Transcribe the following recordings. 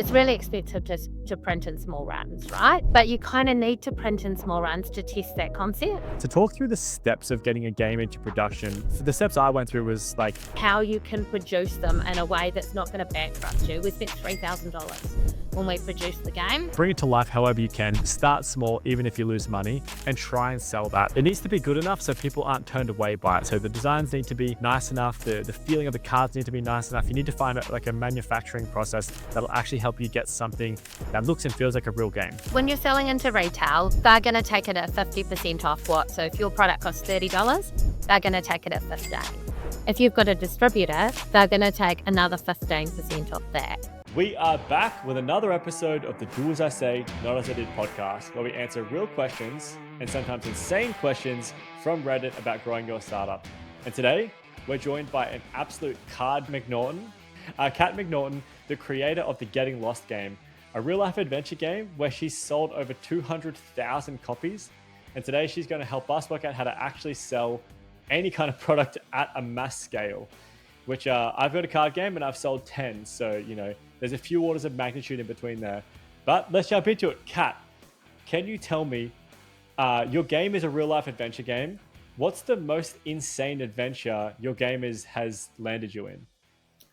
It's really expensive to print in small runs, right? But you kind of need to print in small runs to test that concept. To talk through the steps of getting a game into production, the steps I went through was like how you can produce them in a way that's not going to bankrupt you. We spent $3,000 when we produced the game. bring it to life however you can. Start small, even if you lose money, and try and sell that. It needs to be good enough so people aren't turned away by it. So the designs need to be nice enough. The feeling of the cards need to be nice enough. You need to find a manufacturing process that'll actually help you get something that looks and feels like a real game. When you're selling into retail, they're going to take it at 50% off what? So if your product costs $30, they're going to take it at $15. If you've got a distributor, they're going to take another 15% off that. We are back with another episode of the Do As I Say, Not As I Did podcast, where we answer real questions and sometimes insane questions from Reddit about growing your startup. And today, we're joined by an absolute Cat Macnaughtan. Cat Macnaughtan, the creator of the Getting Lost game, a real-life adventure game where she's sold over 200,000 copies. And today, she's going to help us work out how to actually sell any kind of product at a mass scale, which I've got a card game and I've sold 10. So, there's a few orders of magnitude in between there. But let's jump into it. Kat, can you tell me, your game is a real life adventure game. What's the most insane adventure your game has landed you in?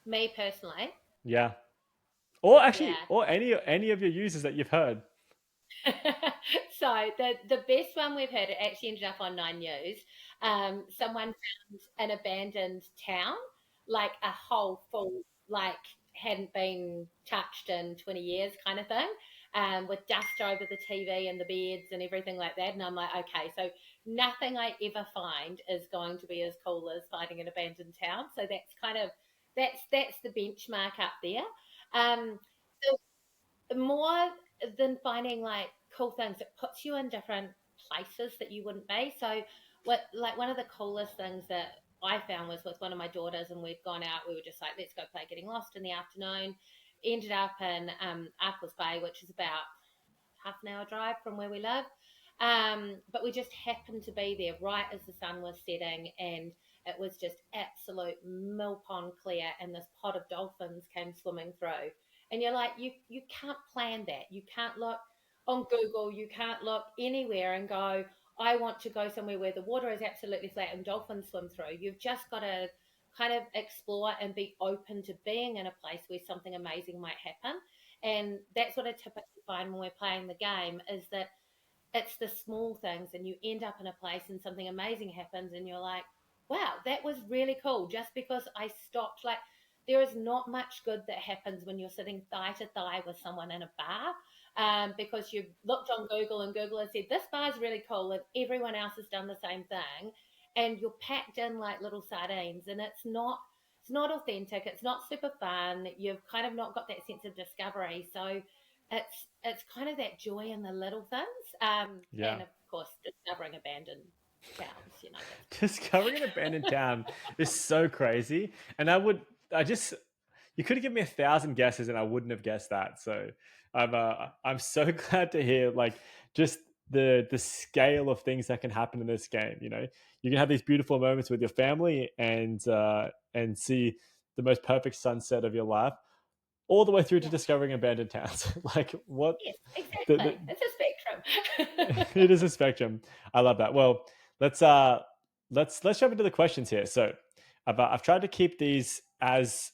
Me personally? Yeah. Or actually, or any of your users that you've heard. So the best one we've heard, it actually ended up on 9 News. Someone found an abandoned town, like a whole full, like hadn't been touched in 20 years kind of thing, with dust over the TV and the beds and everything like that. And I'm like, okay, so nothing I ever find is going to be as cool as finding an abandoned town. So that's kind of, that's the benchmark up there. So more than finding like cool things, it puts you in different places that you wouldn't be. So one of the coolest things that I found was with one of my daughters, and we'd gone out, we were just like, let's go play Getting Lost in the afternoon. Ended up in Arkles Bay, which is about half an hour drive from where we live. But we just happened to be there right as the sun was setting, and it was just absolute mill pond clear, and this pod of dolphins came swimming through. And you're like, you can't plan that. You can't look on Google, you can't look anywhere and go, I want to go somewhere where the water is absolutely flat and dolphins swim through. You've just got to kind of explore and be open to being in a place where something amazing might happen. And that's what I typically find when we're playing the game, is that it's the small things, and you end up in a place and something amazing happens and you're like, wow, that was really cool, just because I stopped. Like, there is not much good that happens when you're sitting thigh to thigh with someone in a bar, because you've looked on Google and Google has said this bar is really cool and everyone else has done the same thing, and you're packed in like little sardines, and it's not authentic, it's not super fun, you've kind of not got that sense of discovery. So it's kind of that joy in the little things, and of course discovering abandoned towns. Discovering an abandoned town is so crazy, and you could have given me 1,000 guesses and I wouldn't have guessed that. So I'm so glad to hear like just the scale of things that can happen in this game. You can have these beautiful moments with your family and see the most perfect sunset of your life, all the way through to discovering abandoned towns. Like what? Yes, exactly. It's a spectrum. It is a spectrum. I love that. Well, let's jump into the questions here. So I've tried to keep these as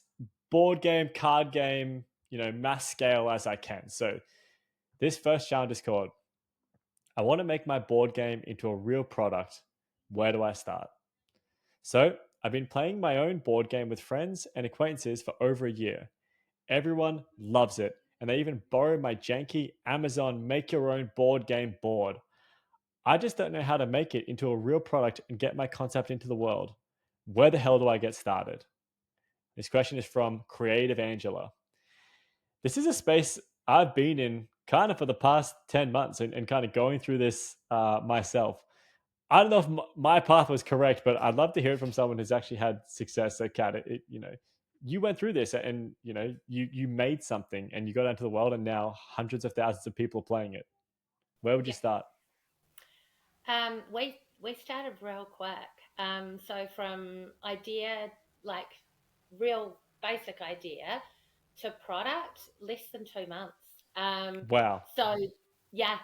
board game, card game, mass scale as I can. So this first challenge is called, I want to make my board game into a real product. Where do I start? So I've been playing my own board game with friends and acquaintances for over a year. Everyone loves it, and they even borrow my janky Amazon make your own board game board. I just don't know how to make it into a real product and get my concept into the world. Where the hell do I get started? This question is from Creative Angela. This is a space I've been in kind of for the past 10 months and kind of going through this myself. I don't know if my path was correct, but I'd love to hear it from someone who's actually had success. So, Kat, you went through this, and you made something and you got out into the world, and now hundreds of thousands of people are playing it. Where would you start? We started real quick. So from idea, like real basic idea, to product, less than 2 months. Wow. So yeah,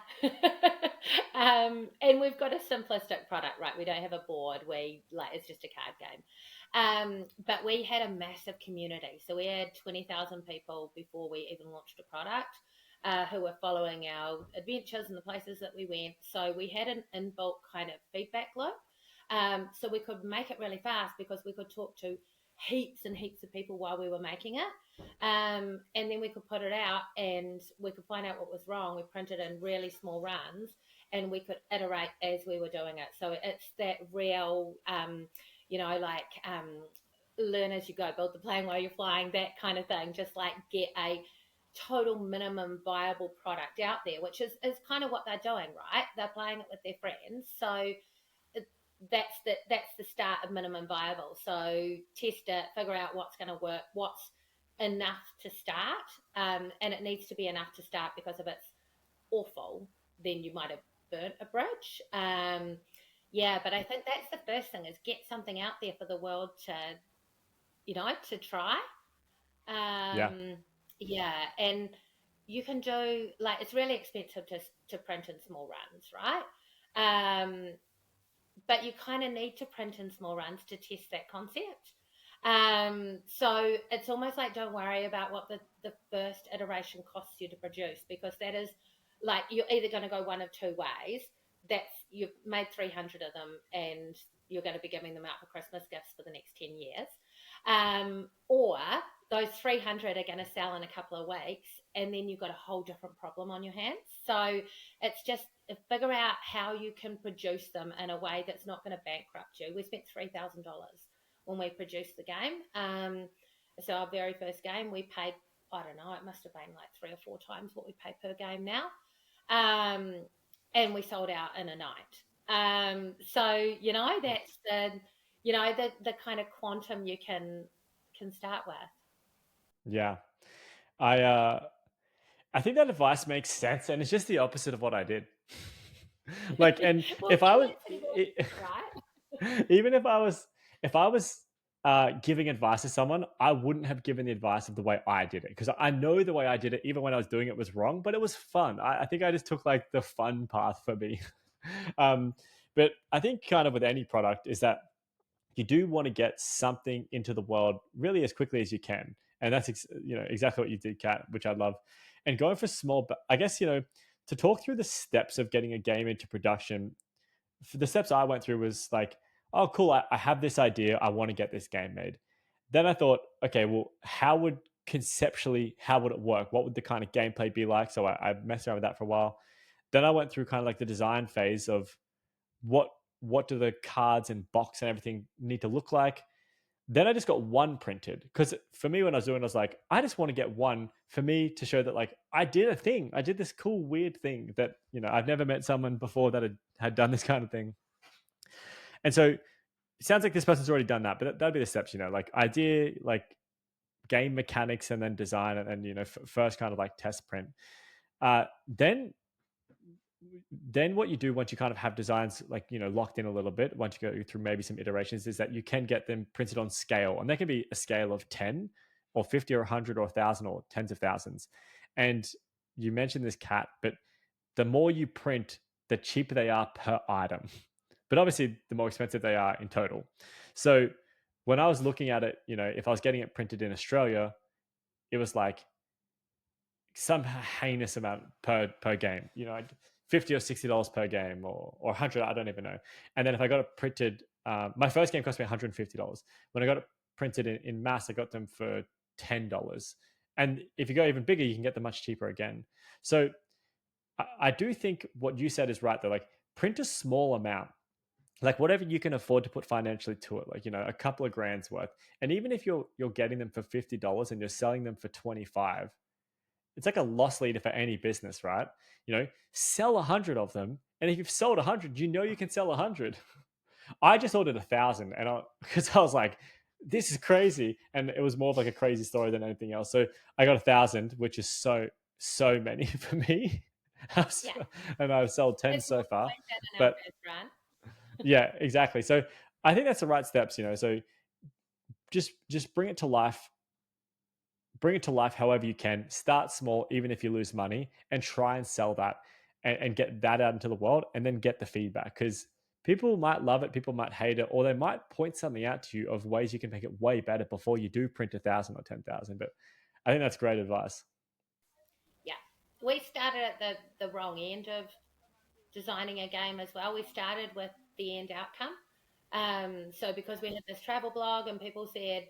and we've got a simplistic product, right? We don't have a board. We like it's just a card game. But we had a massive community, so we had 20,000 people before we even launched a product. Who were following our adventures and the places that we went. So we had an inbuilt kind of feedback loop. So we could make it really fast because we could talk to heaps and heaps of people while we were making it. And then we could put it out and we could find out what was wrong. We printed in really small runs and we could iterate as we were doing it. So it's that real, like learn as you go, build the plane while you're flying, that kind of thing. Just like get a total minimum viable product out there, which is kind of what they're doing, right? They're playing it with their friends. So that's the start of minimum viable. So test it, figure out what's going to work, what's enough to start, and it needs to be enough to start because if it's awful, then you might have burnt a bridge. Yeah, but I think that's the first thing is get something out there for the world to try. Yeah. Um, yeah, and you can do like it's really expensive to print in small runs, right? But you kind of need to print in small runs to test that concept. So it's almost like don't worry about what the first iteration costs you to produce because that is like you're either going to go one of two ways. That's you've made 300 of them and you're going to be giving them out for Christmas gifts for the next 10 years. Or those 300 are going to sell in a couple of weeks and then you've got a whole different problem on your hands. So it's just figure out how you can produce them in a way that's not going to bankrupt you. We spent $3,000 when we produced the game. So our very first game, we paid, I don't know, it must have been like 3 or 4 times what we pay per game now. Um, and we sold out in a night. So that's the kind of quantum you can start with. Yeah. I think that advice makes sense, and it's just the opposite of what I did. Like, and Well, if I was, humans evolve, right? even if I was giving advice to someone, I wouldn't have given the advice of the way I did it because I know the way I did it, even when I was doing it, was wrong, but it was fun. I think I just took like the fun path for me. um, but I think kind of with any product is that you do want to get something into the world really as quickly as you can, and that's exactly what you did, Kat, which I love. And going for small, but I guess to talk through the steps of getting a game into production. For the steps I went through was like, oh, cool, I have this idea, I want to get this game made. Then I thought, okay, well, how would it work? What would the kind of gameplay be like? So I messed around with that for a while. Then I went through kind of like the design phase of what what do the cards and box and everything need to look like. Then I just got one printed because for me, when I was doing it, I was like, I just want to get one for me to show that like I did a thing. I did this cool, weird thing that, I've never met someone before that had done this kind of thing. And so it sounds like this person's already done that, but that'd be the steps, like idea, like game mechanics, and then design, and then, first kind of like test print. Then what you do once you kind of have designs like locked in a little bit, once you go through maybe some iterations, is that you can get them printed on scale, and they can be a scale of 10 or 50 or 100 or 1,000 or tens of thousands. And you mentioned this, Cat, but the more you print, the cheaper they are per item, but obviously the more expensive they are in total. So when I was looking at it, if I was getting it printed in Australia, it was like some heinous amount per game, 50 or $60 per game, or 100, I don't even know. And then if I got it printed, my first game cost me $150. When I got it printed in mass, I got them for $10. And if you go even bigger, you can get them much cheaper again. So I do think what you said is right though. Like, print a small amount, like whatever you can afford to put financially to it, like a couple of grand's worth. And even if you're getting them for $50 and you're selling them for 25, it's like a loss leader for any business, right? Sell 100 of them, and if you've sold 100, you can sell 100. I just ordered 1,000, and because I was like, this is crazy, and it was more of like a crazy story than anything else. So I got 1,000, which is so many for me. Yeah, And I've sold 10 it's more so far, like that in our but first run. yeah, exactly. So I think that's the right steps. So just bring it to life, bring it to life however you can. Start small, even if you lose money, and try and sell that and get that out into the world, and then get the feedback, because people might love it, people might hate it, or they might point something out to you of ways you can make it way better before you do print 1,000 or 10,000. But I think that's great advice. Yeah, we started at the wrong end of designing a game as well. We started with the end outcome. So because we had this travel blog and people said,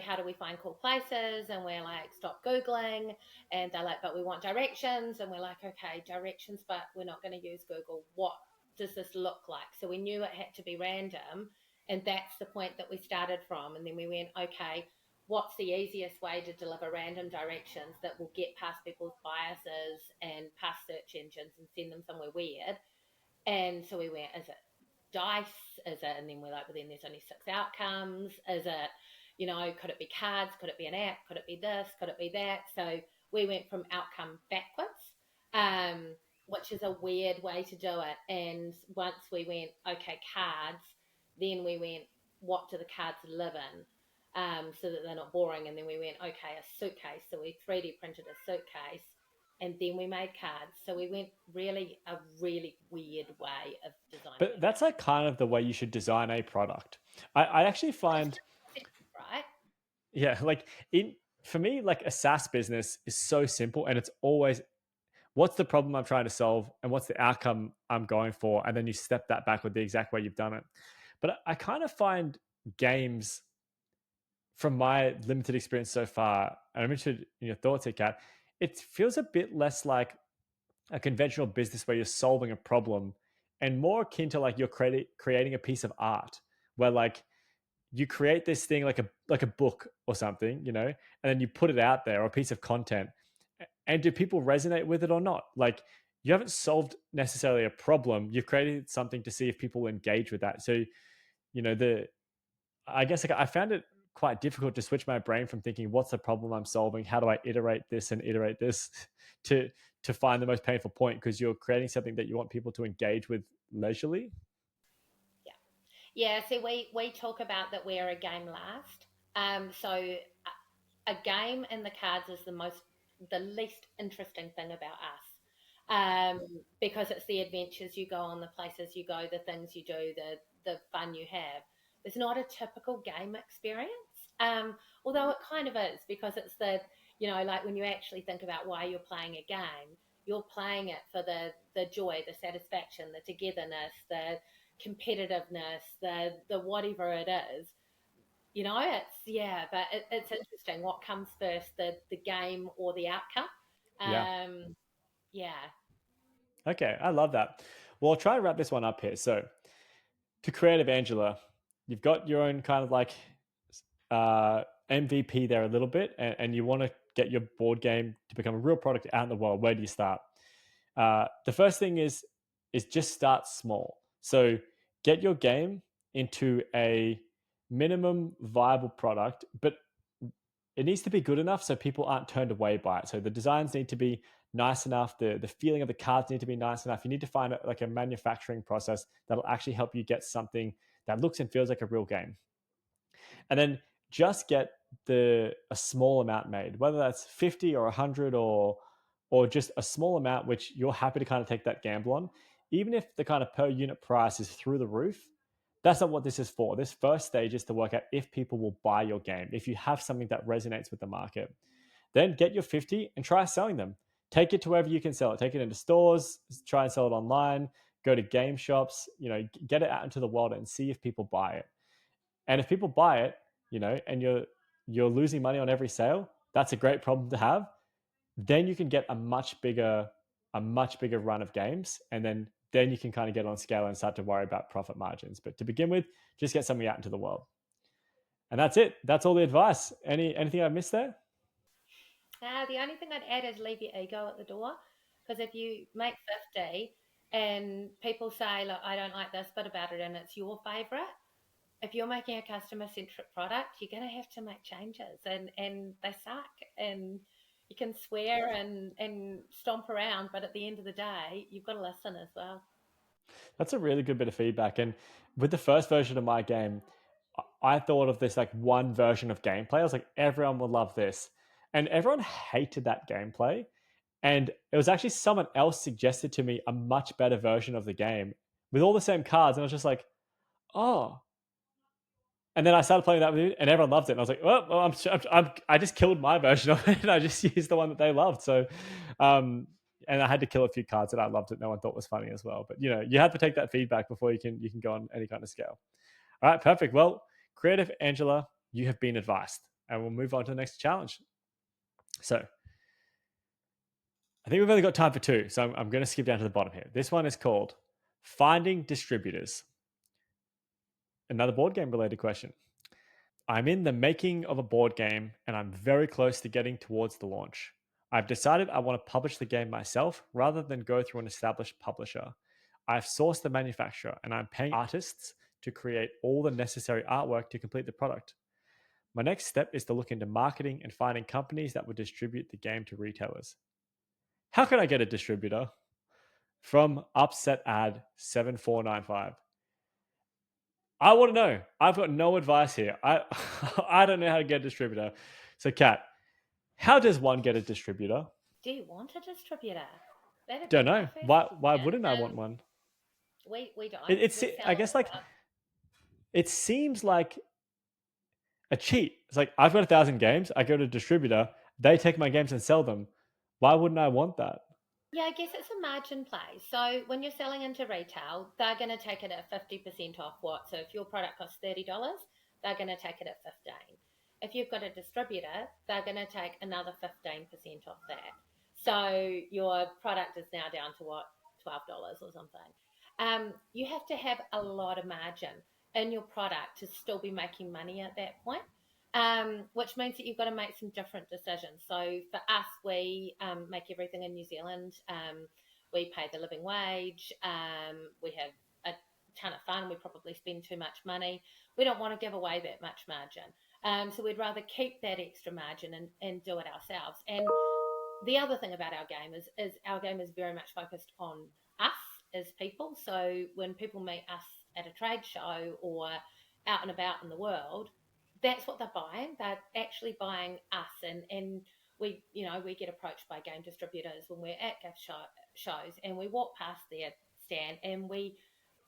how do we find cool places? And we're like, stop Googling. And they're like, but we want directions. And we're like, okay, directions, but we're not going to use Google. What does this look like? So we knew it had to be random. And that's the point that we started from. And then we went, okay, what's the easiest way to deliver random directions that will get past people's biases and past search engines and send them somewhere weird? And so we went, is it dice? Is it, and then we're like, well, then there's only 6 outcomes. Is it, could it be cards? Could it be an app? Could it be this? Could it be that? So we went from outcome backwards, um, which is a weird way to do it. And once we went, okay, cards, then we went, what do the cards live in? So that they're not boring. And then we went, okay, a suitcase. So we 3D printed a suitcase, and then we made cards. So we went really a really weird way of designing But a that's game. like kind of the way you should design a product. I actually It's find, just simple, right? yeah, like in for me, like a SaaS business is so simple, and it's always what's the problem I'm trying to solve and what's the outcome I'm going for, and then you step that back with the exact way you've done it. But I kind of find games, from my limited experience so far, and I'm interested in your thoughts here, Kat, it feels a bit less like a conventional business where you're solving a problem, and more akin to like you're creating a piece of art where like you create this thing like a book or something, and then you put it out there, or a piece of content. And do people resonate with it or not? Like, you haven't solved necessarily a problem. You've created something to see if people engage with that. So, the I guess like I found it quite difficult to switch my brain from thinking, what's the problem I'm solving? How do I iterate this to find the most painful point? Because you're creating something that you want people to engage with leisurely. Yeah. Yeah. So we talk about that we're a game last. So a game and the cards is the least interesting thing about us. Because it's the adventures you go on, the places you go, the things you do, the fun you have. It's not a typical game experience, although it kind of is, because it's like when you actually think about why you're playing a game, you're playing it for the joy, the satisfaction, the togetherness, the competitiveness, the whatever it is. It's but it's interesting what comes first, the game or the outcome. Yeah. Um, yeah, Okay. I love that. Well, I'll try and wrap this one up here. So, to creative Angela, you've got your own kind of like MVP there a little bit, and you want to get your board game to become a real product out in the world. Where do you start? The first thing is just start small. So get your game into a minimum viable product, but it needs to be good enough so people aren't turned away by it. So the designs need to be nice enough. The feeling of the cards need to be nice enough. You need to find like a manufacturing process that'll actually help you get something that looks and feels like a real game. And then just get a small amount made, whether that's 50 or 100, or just a small amount which you're happy to kind of take that gamble on. Even if the kind of per unit price is through the roof, that's not what this is for. This first stage is to work out if people will buy your game, if you have something that resonates with the market. Then get your 50 and try selling them. Take it to wherever you can sell it. Take it into stores, try and sell it online, go to game shops, get it out into the world and see if people buy it. And if people buy it, and you're losing money on every sale, that's a great problem to have. Then you can get a much bigger run of games, and then you can kind of get on scale and start to worry about profit margins. But to begin with, just get something out into the world. And that's it. That's all the advice. Anything I missed there? the only thing I'd add is leave your ego at the door, because if you make 50 and people say, look, I don't like this bit about it, and it's your favorite, if you're making a customer centric product, you're going to have to make changes, and they suck, and you can swear and stomp around, but at the end of the day, you've got to listen as well. That's a really good bit of feedback. And with the first version of my game, I thought of this like one version of gameplay. I was like, everyone will love this. and everyone hated that gameplay. And it was actually someone else suggested to me a much better version of the game with all the same cards, and I was just like, oh. And then I started playing that with you, and everyone loved it. And I was like, well, I just killed my version of it, and I just used the one that they loved. So, and I had to kill a few cards that I loved that no one thought was funny as well. But you have to take that feedback before you can go on any kind of scale. All right, perfect. Well, creative Angela, you have been advised, and we'll move on to the next challenge. So, I think we've only got time for two, so I'm going to skip down to the bottom here. This one is called Finding Distributors. Another board game related question. I'm in the making of a board game and I'm very close to getting towards the launch. I've decided I want to publish the game myself rather than go through an established publisher. I've sourced the manufacturer and I'm paying artists to create all the necessary artwork to complete the product. My next step is to look into marketing and finding companies that would distribute the game to retailers. How can I get a distributor? From Upset Ad 7495. I want to know. I've got no advice here. I I don't know how to get a distributor. So, Kat, how does one get a distributor? Do you want a distributor? That'd Don't be my know. first Why question. wouldn't I want one? We It, don't. it's We I sell guess like our it seems like a cheat. It's like I've got 1,000 games. I go to a distributor. They take my games and sell them. Why wouldn't I want that? Yeah, I guess it's a margin play. So when you're selling into retail, they're going to take it at 50% off what? So if your product costs $30, they're going to take it at 15. If you've got a distributor, they're going to take another 15% off that. So your product is now down to what? $12 or something. You have to have a lot of margin in your product to still be making money at that point. Which means that you've got to make some different decisions. So for us, we make everything in New Zealand. We pay the living wage. We have a ton of fun. We probably spend too much money. We don't want to give away that much margin. So we'd rather keep that extra margin and do it ourselves. And the other thing about our game is our game is very much focused on us as people. So when people meet us at a trade show or out and about in the world, that's what they're buying. They're actually buying us, and we get approached by game distributors when we're at gift shows, and we walk past their stand, and we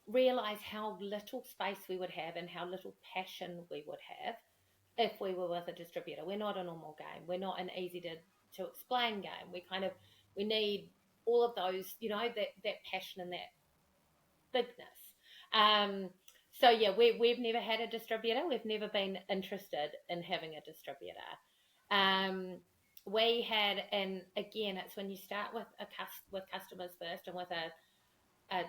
realize how little space we would have and how little passion we would have if we were with a distributor. We're not a normal game. We're not an easy to explain game. We need all of those, that passion and that bigness. Um, so yeah, we've never had a distributor. We've never been interested in having a distributor. Um, we had, and again, it's when you start with customers first and with a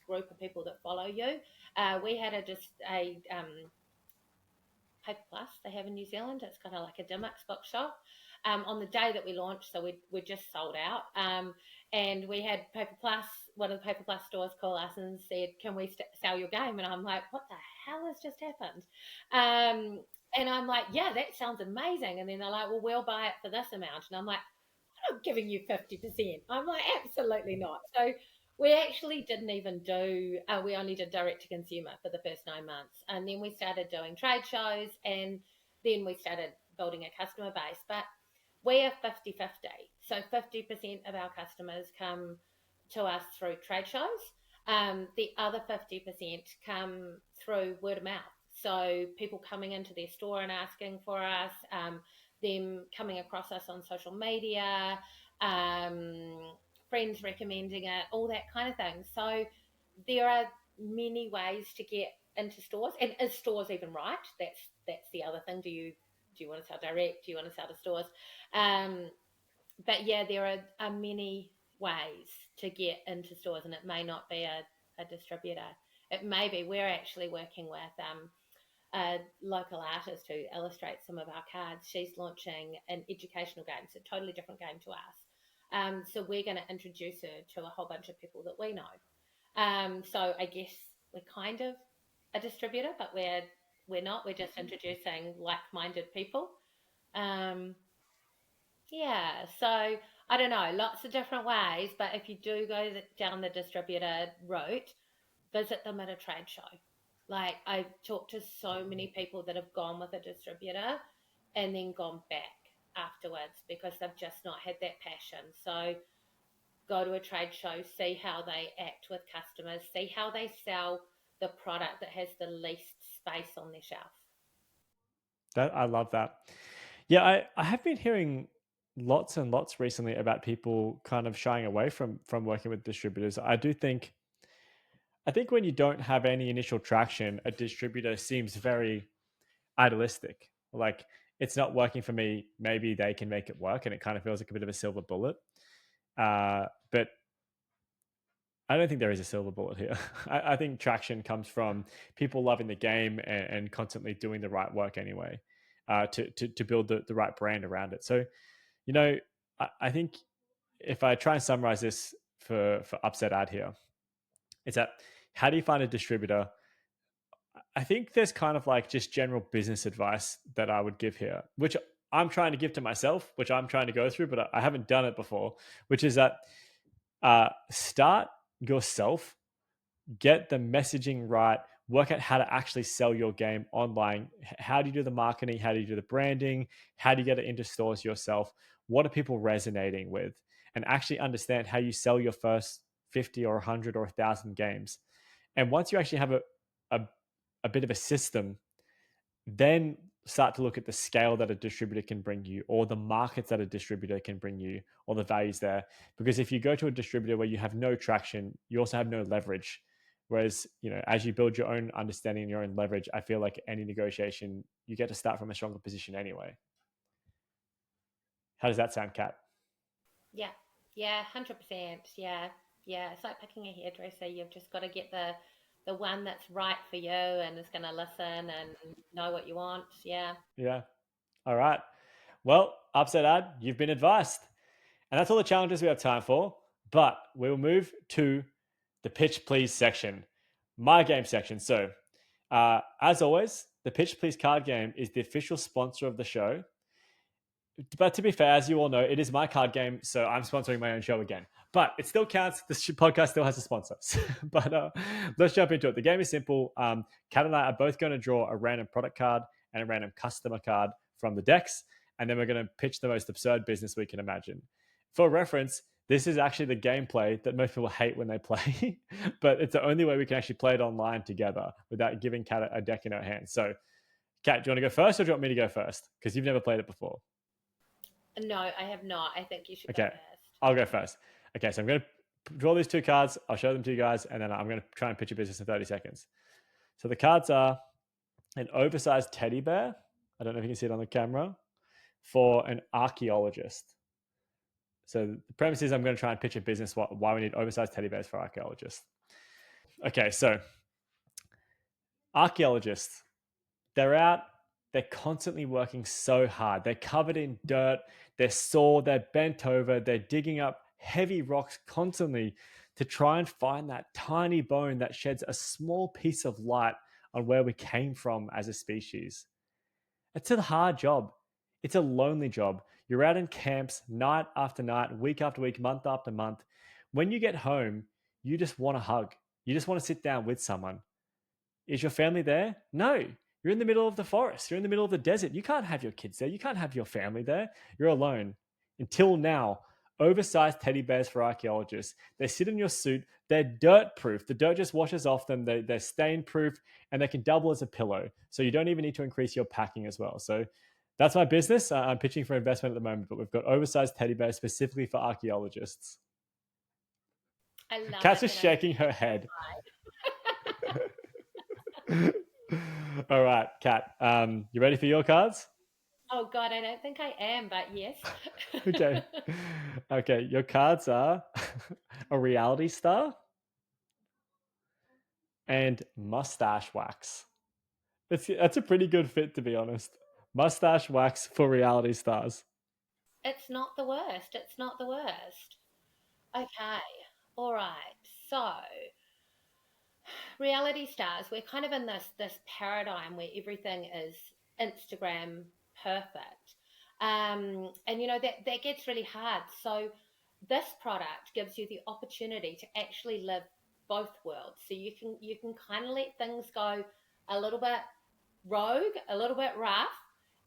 group of people that follow you. We had a Paper Plus they have in New Zealand. It's kind of like a Dimmix bookshop. On the day that we launched, so we just sold out. And we had Paper Plus, one of the Paper Plus stores call us and said, "Can we sell your game?" And I'm like, "What the hell has just happened?" And I'm like, "Yeah, that sounds amazing." And then they're like, "Well, we'll buy it for this amount." And I'm like, "I'm not giving you 50%." I'm like, "Absolutely not." So we actually didn't even we only did direct to consumer for the first 9 months. And then we started doing trade shows, and then we started building a customer base. But we are 50-50. So 50% of our customers come to us through trade shows. The other 50% come through word of mouth. So people coming into their store and asking for us, them coming across us on social media, um, friends recommending it, all that kind of thing. So there are many ways to get into stores. And is stores even right? That's the other thing. Do you want to sell direct? Do you want to sell to stores? Um, but yeah, there are many ways to get into stores, and it may not be a distributor. It may be we're actually working with a local artist who illustrates some of our cards. She's launching an educational game, so a totally different game to us. So we're going to introduce her to a whole bunch of people that we know. So I guess we're kind of a distributor, but we're not. We're just introducing like-minded people. Um, yeah, so I don't know, lots of different ways, but if you do go down the distributor route, visit them at a trade show. Like I've talked to so many people that have gone with a distributor and then gone back. afterwards because they've just not had that passion. So go to a trade show, see how they act with customers, see how they sell the product that has the least space on their shelf. That I love that. Yeah, I have been hearing lots and lots recently about people kind of shying away from working with distributors. I think when you don't have any initial traction, a distributor seems very idealistic. Like, it's not working for me. Maybe they can make it work, and it kind of feels like a bit of a silver bullet. But I don't think there is a silver bullet here. I think traction comes from people loving the game and constantly doing the right work anyway, to build the right brand around it. So, you know, I think if I try and summarize this for Upset Ad here, it's that how do you find a distributor? I think there's kind of like just general business advice that I would give here, which I'm trying to give to myself, which I'm trying to go through, but I haven't done it before, which is that start yourself, get the messaging right, work out how to actually sell your game online. How do you do the marketing? How do you do the branding? How do you get it into stores yourself? What are people resonating with? And actually understand how you sell your first 50 or 100 or 1,000 games. And once you actually have a, a bit of a system, then start to look at the scale that a distributor can bring you, or the markets that a distributor can bring you, or the values there. Because if you go to a distributor where you have no traction, you also have no leverage. Whereas, as you build your own understanding and your own leverage, I feel like any negotiation, you get to start from a stronger position anyway. How does that sound, Kat? Yeah, yeah, 100%. Yeah, yeah. It's like picking a hairdresser. You've just got to get the one that's right for you and is going to listen and know what you want. Yeah. Yeah. All right. Well, Upset Ad, you've been advised. And that's all the challenges we have time for. But we will move to the pitch please section, my game section. So, as always, the pitch please card game is the official sponsor of the show. But to be fair, as you all know, it is my card game, so I'm sponsoring my own show again. But it still counts. This podcast still has a sponsor. But let's jump into it. The game is simple. Kat and I are both going to draw a random product card and a random customer card from the decks, and then we're going to pitch the most absurd business we can imagine. For reference, this is actually the gameplay that most people hate when they play, but it's the only way we can actually play it online together without giving Kat a deck in her hand. So, Kat, do you want to go first, or do you want me to go first? Because you've never played it before. No, I have not. I think you should go Okay, first. I'll go first. Okay, so I'm going to draw these two cards. I'll show them to you guys, and then I'm going to try and pitch a business in 30 seconds. So the cards are an oversized teddy bear. I don't know if you can see it on the camera, for an archaeologist. So the premise is I'm going to try and pitch a business why we need oversized teddy bears for archaeologists. Okay, so archaeologists, they're out, they're constantly working so hard. They're covered in dirt, they're sore, they're bent over, they're digging up heavy rocks constantly to try and find that tiny bone that sheds a small piece of light on where we came from as a species. It's a hard job. It's a lonely job. You're out in camps night after night, week after week, month after month. When you get home, you just want a hug. You just want to sit down with someone. Is your family there? No. You're in the middle of the forest. You're in the middle of the desert. You can't have your kids there. You can't have your family there. You're alone. Until now, oversized teddy bears for archaeologists. They sit in your suit. They're dirt proof. The dirt just washes off them. They're stain proof, and they can double as a pillow. So you don't even need to increase your packing as well. So that's my business. I'm pitching for investment at the moment, but we've got oversized teddy bears specifically for archaeologists. I love Kat's it just that I'm shaking her head. All right, Kat. You ready for your cards? Oh God, I don't think I am, but yes. Okay. Okay. Your cards are a reality star and mustache wax. That's a pretty good fit, to be honest. Mustache wax for reality stars. It's not the worst. It's not the worst. Okay. All right. So, reality stars, we're kind of in this paradigm where everything is Instagram perfect. And that gets really hard. So this product gives you the opportunity to actually live both worlds. So you can kind of let things go a little bit rogue, a little bit rough,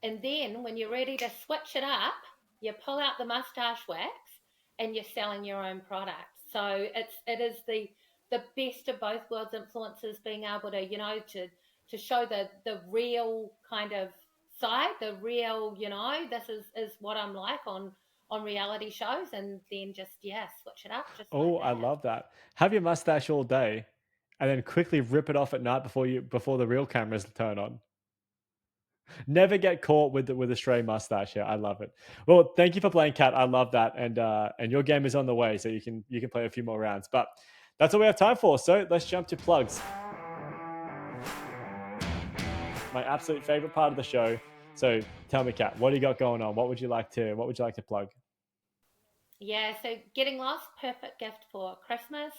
And then when you're ready to switch it up, you pull out the mustache wax and you're selling your own product. So it is the best of both worlds. Influencers being able to, to show the real kind of side, the real, this is what I'm like on reality shows, and then just, yeah, switch it up just like Oh, I that. love that. Have your mustache all day, and then quickly rip it off at night before the real cameras turn on. Never get caught with a stray mustache. Yeah, I love it. Well, thank you for playing, Cat. I love that, and your game is on the way, so you can play a few more rounds. But that's all we have time for. So let's jump to plugs. My absolute favorite part of the show. So tell me, Cat, what do you got going on? What would you like to plug? Yeah, so getting lost, perfect gift for Christmas.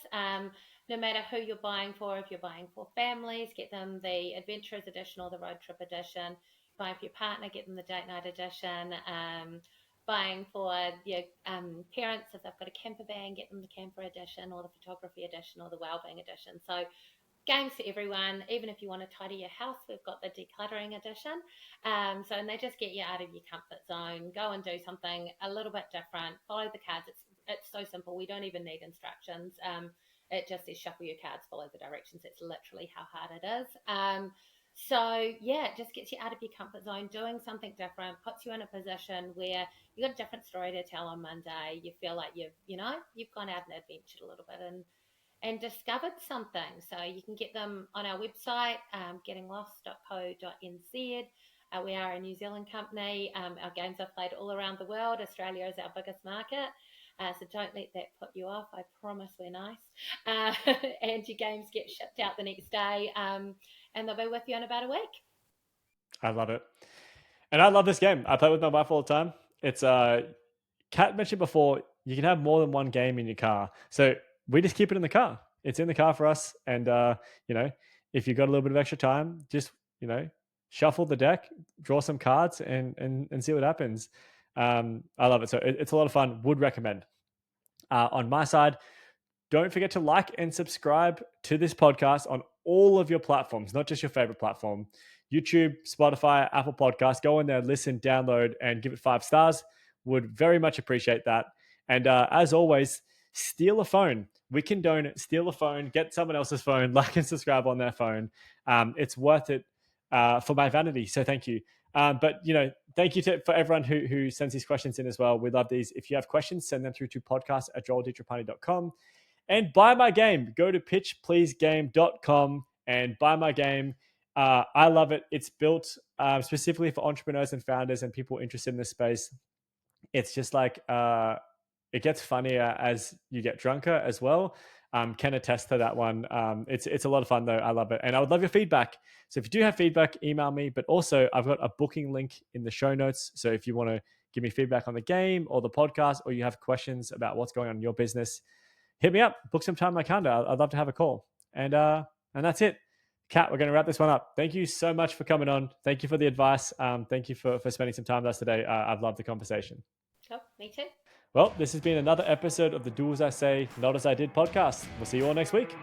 No matter who you're buying for, if you're buying for families, get them the Adventurers Edition or the Road Trip Edition. Buying for your partner, get them the Date Night Edition. Buying for your parents, if they've got a camper van, get them the Camper Edition or the Photography Edition or the Wellbeing Edition. So games for everyone. Even if you want to tidy your house, we've got the decluttering edition. And they just get you out of your comfort zone. Go and do something a little bit different. Follow the cards. It's so simple. We don't even need instructions. It just says shuffle your cards, follow the directions. It's literally how hard it is. So yeah, it just gets you out of your comfort zone, doing something different, puts you in a position where you've got a different story to tell on Monday. You feel like you've gone out and adventured a little bit and discovered something. So you can get them on our website, gettinglost.co.nz. We are a New Zealand company. Our games are played all around the world. Australia is our biggest market. So don't let that put you off. I promise we're nice. Uh, and your games get shipped out the next day, and they'll be with you in about a week. I love it, and I love this game. I play with my wife all the time. It's Kat mentioned before, you can have more than one game in your car. So we just keep it in the car. It's in the car for us. And, you know, if you've got a little bit of extra time, just, shuffle the deck, draw some cards and see what happens. I love it. So it's a lot of fun. Would recommend. On my side, don't forget to like and subscribe to this podcast on all of your platforms, not just your favorite platform. YouTube, Spotify, Apple Podcasts. Go in there, listen, download, and give it 5 stars. Would very much appreciate that. And as always, steal a phone. We condone it. Steal a phone, get someone else's phone, like and subscribe on their phone. It's worth it for my vanity. So thank you. But thank you for everyone who sends these questions in as well. We love these. If you have questions, send them through to podcast@joelditrapani.com. And buy my game. Go to pitchpleasegame.com and buy my game. I love it. It's built specifically for entrepreneurs and founders and people interested in this space. It's just like it gets funnier as you get drunker as well. Can attest to that one. It's a lot of fun though. I love it, and I would love your feedback. So if you do have feedback, email me. But also, I've got a booking link in the show notes. So if you want to give me feedback on the game or the podcast, or you have questions about what's going on in your business, hit me up. Book some time on my calendar. I'd love to have a call. And that's it. Kat, we're going to wrap this one up. Thank you so much for coming on. Thank you for the advice. Thank you for spending some time with us today. I've loved the conversation. Oh, me too. Well, this has been another episode of the Do As I Say, Not As I Did podcast. We'll see you all next week.